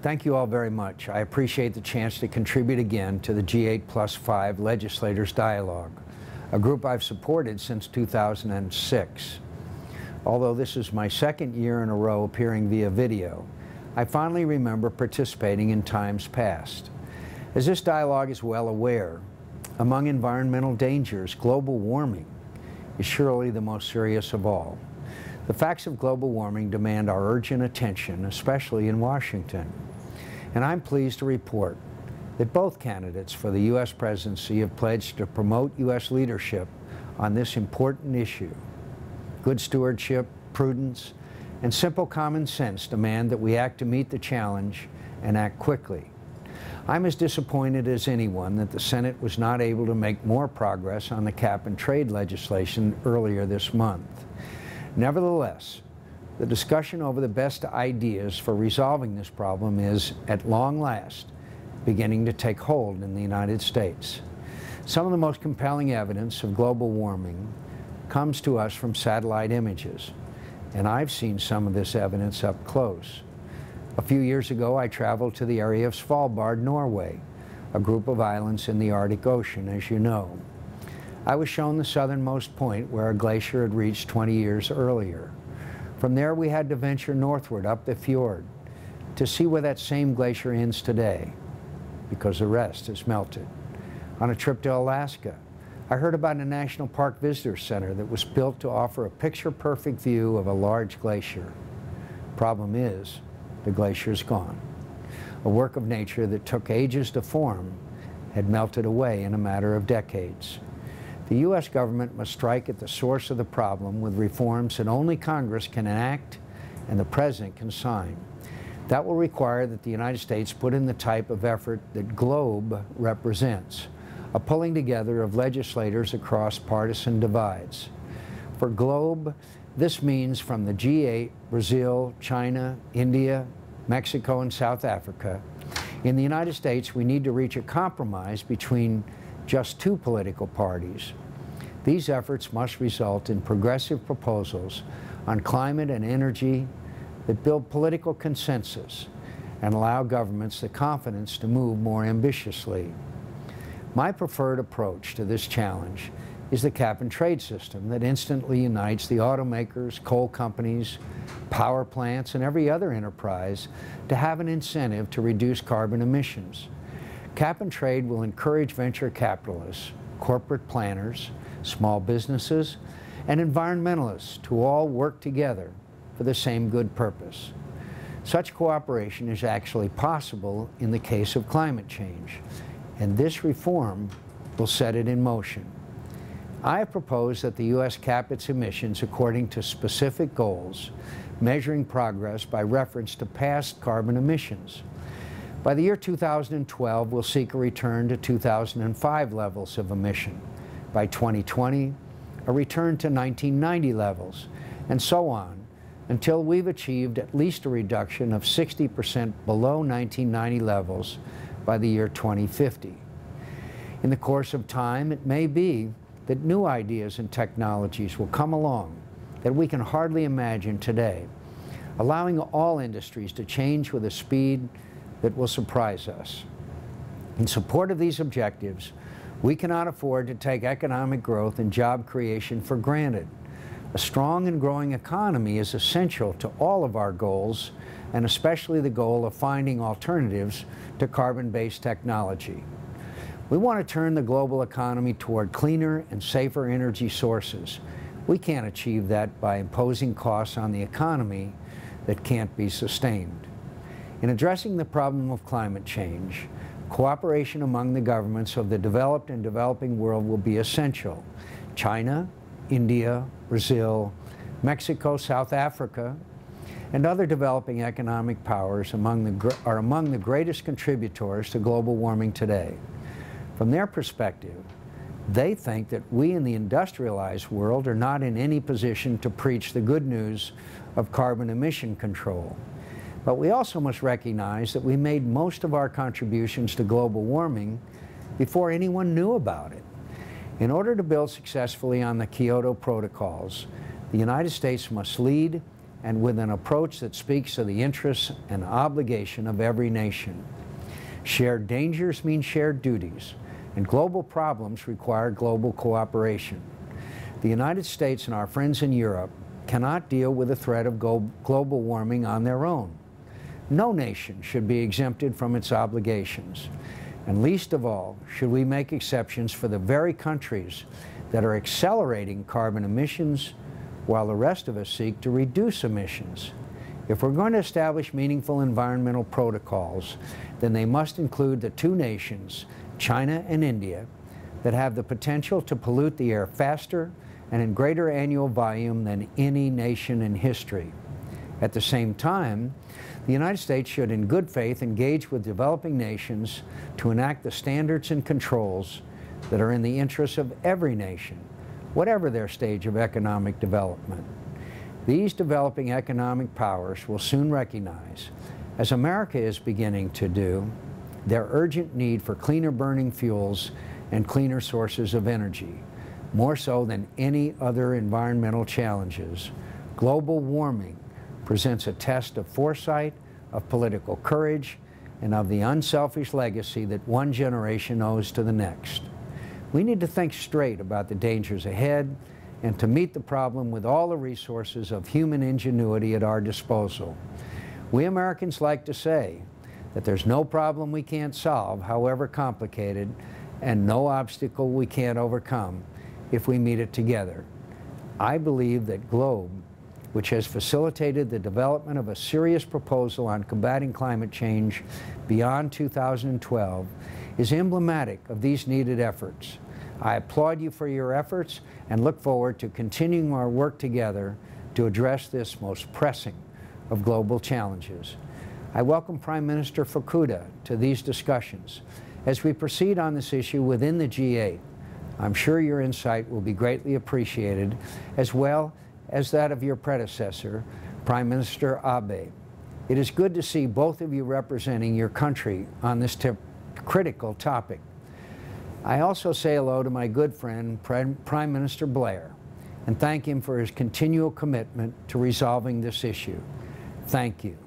Thank you all very much. I appreciate the chance to contribute again to the G8+5 Legislators Dialogue, a group I've supported since 2006. Although this is my second year in a row appearing via video, I fondly remember participating in times past. As this dialogue is well aware, among environmental dangers, global warming is surely the most serious of all. The facts of global warming demand our urgent attention, especially in Washington. And I'm pleased to report that both candidates for the U.S. presidency have pledged to promote U.S. leadership on this important issue. Good stewardship, prudence, and simple common sense demand that we act to meet the challenge and act quickly. I'm as disappointed as anyone that the Senate was not able to make more progress on the cap-and-trade legislation earlier this month. Nevertheless, the discussion over the best ideas for resolving this problem is, at long last, beginning to take hold in the United States. Some of the most compelling evidence of global warming comes to us from satellite images, and I've seen some of this evidence up close. A few years ago, I traveled to the area of Svalbard, Norway, a group of islands in the Arctic Ocean, as you know. I was shown the southernmost point where a glacier had reached 20 years earlier. From there, we had to venture northward up the fjord to see where that same glacier ends today, because the rest has melted. On a trip to Alaska, I heard about a National Park Visitor Center that was built to offer a picture-perfect view of a large glacier. Problem is, the glacier's gone. A work of nature that took ages to form had melted away in a matter of decades. The U.S. government must strike at the source of the problem with reforms that only Congress can enact and the President can sign. That will require that the United States put in the type of effort that GLOBE represents, a pulling together of legislators across partisan divides. For GLOBE, this means from the G8, Brazil, China, India, Mexico, and South Africa. In the United States, we need to reach a compromise between just two political parties. These efforts must result in progressive proposals on climate and energy that build political consensus and allow governments the confidence to move more ambitiously. My preferred approach to this challenge is the cap-and-trade system that instantly unites the automakers, coal companies, power plants, and every other enterprise to have an incentive to reduce carbon emissions. Cap-and-trade will encourage venture capitalists, corporate planners, small businesses, and environmentalists to all work together for the same good purpose. Such cooperation is actually possible in the case of climate change, and this reform will set it in motion. I have proposed that the U.S. cap its emissions according to specific goals, measuring progress by reference to past carbon emissions. By the year 2012, we'll seek a return to 2005 levels of emission. By 2020, a return to 1990 levels, and so on, until we've achieved at least a reduction of 60% below 1990 levels by the year 2050. In the course of time, it may be that new ideas and technologies will come along that we can hardly imagine today, allowing all industries to change with a speed that will surprise us. In support of these objectives, we cannot afford to take economic growth and job creation for granted. A strong and growing economy is essential to all of our goals, and especially the goal of finding alternatives to carbon-based technology. We want to turn the global economy toward cleaner and safer energy sources. We can't achieve that by imposing costs on the economy that can't be sustained. In addressing the problem of climate change, cooperation among the governments of the developed and developing world will be essential. China, India, Brazil, Mexico, South Africa, and other developing economic powers are among the greatest contributors to global warming today. From their perspective, they think that we in the industrialized world are not in any position to preach the good news of carbon emission control. But we also must recognize that we made most of our contributions to global warming before anyone knew about it. In order to build successfully on the Kyoto protocols, the United States must lead and with an approach that speaks of the interests and obligation of every nation. Shared dangers mean shared duties, and global problems require global cooperation. The United States and our friends in Europe cannot deal with the threat of global warming on their own. No nation should be exempted from its obligations, and least of all should we make exceptions for the very countries that are accelerating carbon emissions while the rest of us seek to reduce emissions. If we're going to establish meaningful environmental protocols, then they must include the two nations, China and India, that have the potential to pollute the air faster and in greater annual volume than any nation in history. At the same time, the United States should in good faith engage with developing nations to enact the standards and controls that are in the interests of every nation, whatever their stage of economic development. These developing economic powers will soon recognize, as America is beginning to do, their urgent need for cleaner burning fuels and cleaner sources of energy. More so than any other environmental challenges, global warming presents a test of foresight, of political courage, and of the unselfish legacy that one generation owes to the next. We need to think straight about the dangers ahead and to meet the problem with all the resources of human ingenuity at our disposal. We Americans like to say that there's no problem we can't solve, however complicated, and no obstacle we can't overcome if we meet it together. I believe that GLOBE, which has facilitated the development of a serious proposal on combating climate change beyond 2012, is emblematic of these needed efforts. I applaud you for your efforts and look forward to continuing our work together to address this most pressing of global challenges. I welcome Prime Minister Fukuda to these discussions as we proceed on this issue within the G8. I'm sure your insight will be greatly appreciated, as well as that of your predecessor, Prime Minister Abe. It is good to see both of you representing your country on this critical topic. I also say hello to my good friend, Prime Minister Blair, and thank him for his continual commitment to resolving this issue. Thank you.